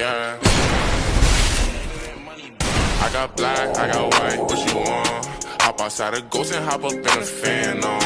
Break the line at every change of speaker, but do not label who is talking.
Yeah. I got black, I got white, what you want? Hop outside a ghost and hop up in a fan on.